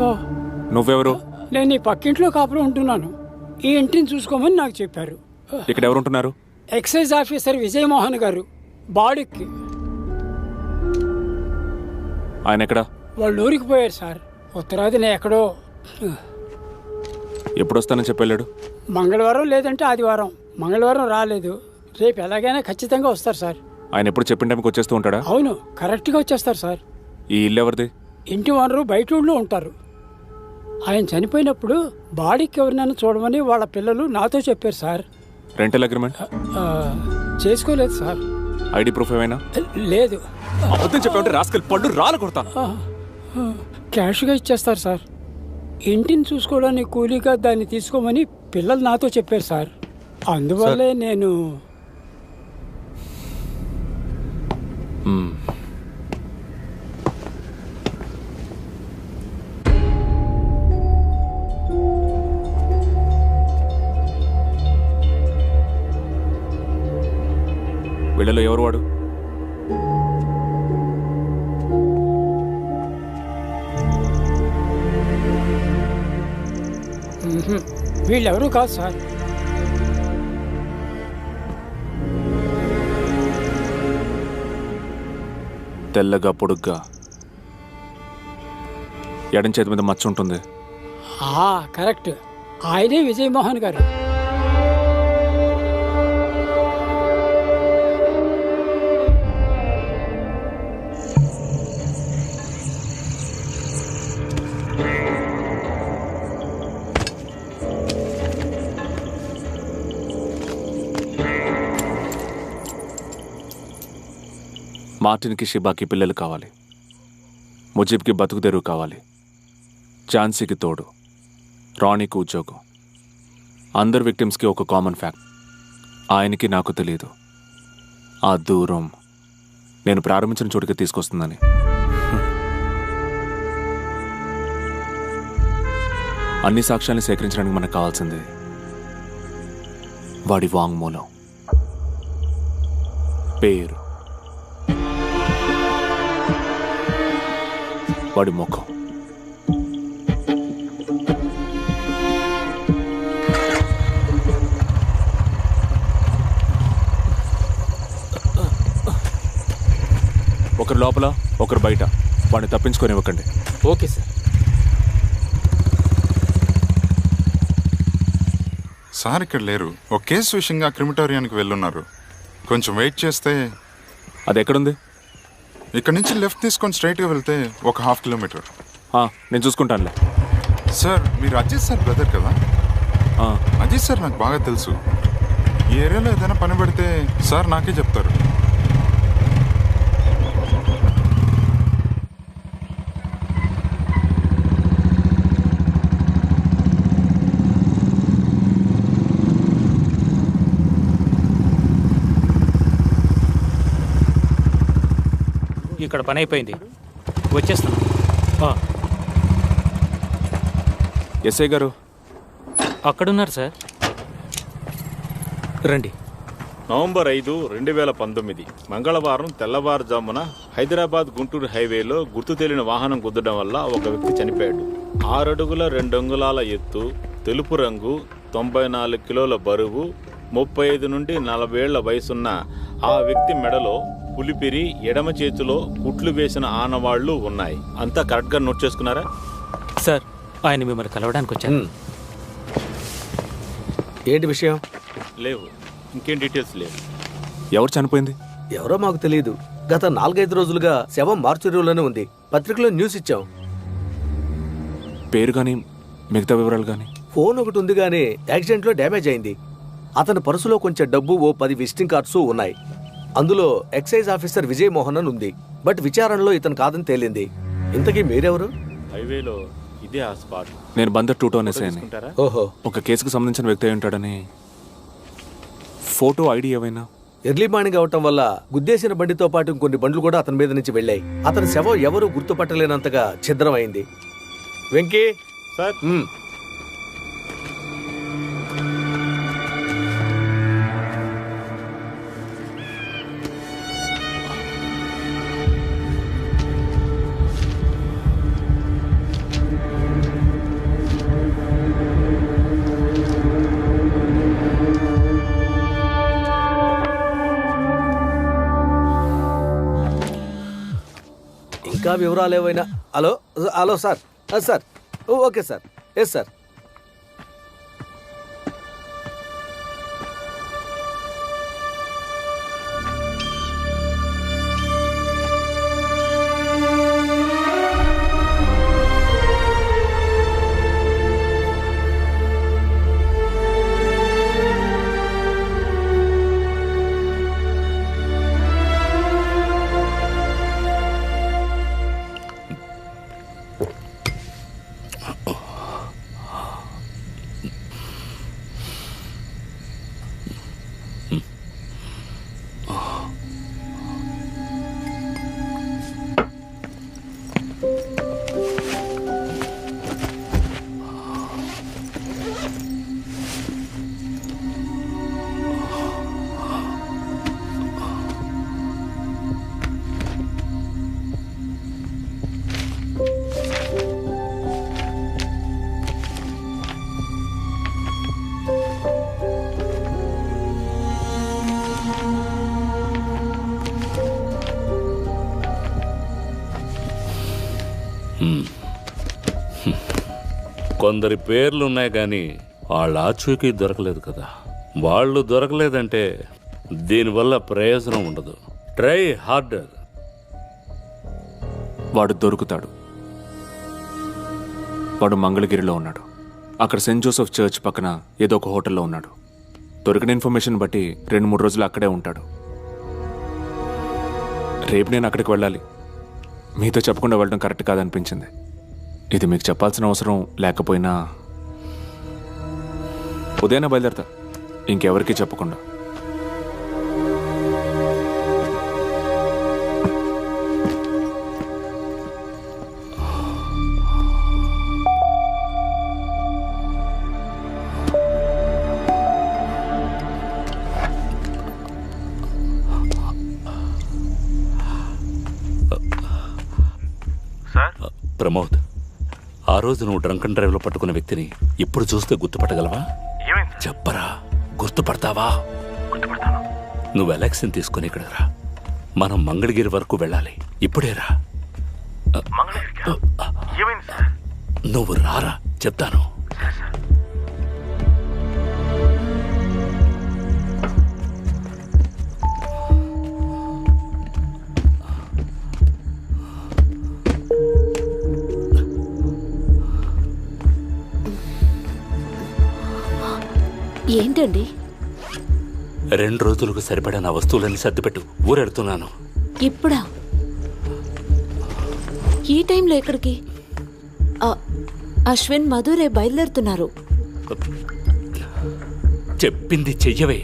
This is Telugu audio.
ఓ, నువ్వెవరు? నేను ఈ పక్కింట్లో కాపురం ఉంటున్నాను. ఈ ఇంటిని చూసుకోమని నాకు చెప్పారు. ఇక్కడ ఎవరు ఉంటున్నారు? ఎక్సైజ్ ఆఫీసర్ విజయమోహన్ గారు. బాడీకి ఆయన ఎక్కడ? వాళ్ళు ఊరికి పోయారు సార్. ఉత్తరాదిన ఎక్కడో. ఎప్పుడు వస్తానని చెప్పాడు? మంగళవారం లేదంటే ఆదివారం. మంగళవారం రాలేదు. రేపు ఎలాగైనా ఖచ్చితంగా వస్తారు సార్. ఆయన ఎప్పుడు చెప్పిన టైంకి వచ్చేస్తూ ఉంటాడా? అవును, కరెక్ట్గా వచ్చేస్తారు సార్. ఈ ఇల్లు ఎవరిది? ఇంటి ఓనరు బయట ఊళ్ళో ఉంటారు. ఆయన చనిపోయినప్పుడు బాడీకి ఎవరినైనా చూడమని వాళ్ళ పిల్లలు నాతో చెప్పారు సార్. రెంటల్ అగ్రిమెంట్ ఆ, చేసుకోలేదు సార్. ఐడి ప్రూఫ్ ఏమైనా? లేదు. అబద్ధం చెప్పామంటే రాసుకెళ్ళి పళ్ళు రాలు కొడతాను. క్యాష్గా ఇచ్చేస్తారు సార్. ఇంటిని చూసుకోవడానికి కూలీగా దాన్ని తీసుకోమని పిల్లలు నాతో చెప్పారు సార్. అందువల్లే నేను వీళ్ళలో ఎవరు వాడు? వీళ్ళెవరూ కాదు సార్. తెల్లగా పొడుగ్గా ఎడం చేతి మీద మచ్చ ఉంటుంది. కరెక్ట్. ఆయనే విజయమోహన్ గారు. మార్టిన్కి షిబాకి పిల్లలు కావాలి. ముజీబ్కి బతుకు తెరువు కావాలి. ఝాన్సీకి తోడు, రాణికి ఉద్యోగం. అందరు విక్టిమ్స్కి ఒక కామన్ ఫ్యాక్ట్. ఆయనకి నాకు తెలియదు ఆ దూరం నేను ప్రారంభించిన చోటుకి తీసుకొస్తుందని. అన్ని సాక్ష్యాన్ని సేకరించడానికి మనకు కావాల్సింది వాడి వాంగ్మూలం, పేరు, వాడి ముఖం. ఒకరు లోపల, ఒకరు బయట. వాడిని తప్పించుకొనివ్వకండి. Okay sir. సార్ ఇక్కడ లేరు. ఒక కేసు విషయంగా క్రిమిటోరియానికి వెళ్ళున్నారు. కొంచెం వెయిట్ చేస్తే. అది ఎక్కడుంది? ఇక్కడ నుంచి లెఫ్ట్ తీసుకొని స్ట్రైట్గా వెళ్తే ఒక 1/2 కిలోమీటర్. నేను చూసుకుంటానులే. సార్ మీరు అజిత్ సార్ బ్రదర్ కదా? అజిత్ సార్ నాకు బాగా తెలుసు. ఈ ఏరియాలో ఏదైనా పని పెడితే సార్ నాకే చెప్తారు. ఇక్కడ పని అయిపోయింది, వచ్చేస్తాను. ఎస్ఐ గారు అక్కడున్నారు సార్. రండి. నవంబర్ 5, 2019 మంగళవారం తెల్లవారుజామున హైదరాబాద్ గుంటూరు హైవేలో గుర్తు తెలియని వాహనం గుద్దడం వల్ల ఒక వ్యక్తి చనిపోయాడు. 6 అడుగుల 2 అంగుళాల ఎత్తు, తెలుపు రంగు, 94 కిలోల బరువు, 35 నుండి 40 ఏళ్ల వయసున్న ఆ వ్యక్తి మెడలో పులిపిరి, ఎడమ చేతిలో కుట్లు వేసిన ఆనవాళ్లు ఉన్నాయి. అంతా కరెక్ట్గా నోట్ చేసుకున్నారా? సార్, ఆయన మిమ్మల్ని కలవడానికి వచ్చాను. ఏంటి విషయం? లేవు, ఇంకేం డీటెయిల్స్ లేవు. ఎవరు చనిపోయింది? ఎవరో మాకు తెలియదు. గత 4-5 రోజులుగా శవం మార్చురీలోనే ఉంది. పత్రికలో న్యూస్ ఇచ్చాం. పేరు కానీ మిగతా వివరాలు కానీ? ఫోన్ ఒకటి ఉంది కానీ యాక్సిడెంట్లో డ్యామేజ్ అయింది. అతని పర్సులో కొంచెం డబ్బు, ఓ 10 విజిటింగ్ కార్డ్స్ ఉన్నాయి. అందులో ఎక్సైజ్ ఆఫీసర్ విజయమోహన్ అని ఉంది. బట్ విచారణలో ఇతను కాదని తేలింది. ఇంతకీ మీరెవరు? హైవేలో ఇదే ఆ స్పాట్. నేను బందర్ 2 ఎస్ఐని. ఓహో, ఒక కేసుకు సంబంధించిన వ్యక్తి అయి ఉంటాడని. ఫోటో, ఐడి ఏవైనా? ఎర్లీ మార్నింగ్ అవటం వల్ల గుద్దేసిన బండితో పాటు ఇంకొన్ని బండ్లు కూడా అతని మీద నుంచి వెళ్ళాయి. అతని శవం ఎవరు గుర్తుపట్టలేనంతగా ఛిద్రమైంది. వెంకీ సార్, ఇంకా వివరాలు ఏవైనా? Hello hello sir, sir okay sir, yes sir. కొందరి పేర్లు ఉన్నాయి కానీ వాళ్ళ ఆచూకీ దొరకలేదు కదా. వాళ్ళు దొరకలేదంటే దీనివల్ల ప్రయోజనం ఉండదు. Try harder. వాడు దొరుకుతాడు. వాడు మంగళగిరిలో ఉన్నాడు. అక్కడ సెయింట్ జోసెఫ్ చర్చ్ పక్కన ఏదో ఒక హోటల్లో ఉన్నాడు. దొరికిన ఇన్ఫర్మేషన్ బట్టి 2-3 రోజులు అక్కడే ఉంటాడు. రేపు నేను అక్కడికి వెళ్ళాలి. మీతో చెప్పకుండా వెళ్ళడం కరెక్ట్ కాదనిపించింది. ఇది మీకు చెప్పాల్సిన అవసరం లేకపోయినా ఉదయాన్నే బయలుదేరతా, ఇంకెవరికీ చెప్పకుండా. ప్రమోద్, ఆ రోజు నువ్వు డ్రంక్ అండ్ డ్రైవ్ లో పట్టుకున్న వ్యక్తిని ఇప్పుడు చూస్తే గుర్తుపట్టగలవా? చెప్పరా, గుర్తుపడతావా? నువ్వు ఎలక్షన్ తీసుకుని ఇక్కడ రా. మనం మంగళగిరి వరకు వెళ్ళాలి. ఇప్పుడే రా. నువ్వు రారా, చెప్తాను. ఏంటండి? 2 రోజులకు సరిపడా నా వస్తువులన్నీ సర్దిపెట్టు. ఊరెడుతున్నాను. ఇప్పుడా? ఈ టైంలో ఎక్కడికి? అశ్విన్, మధురే బయలుదేరుతున్నారు. చెప్పింది చెయ్యవే.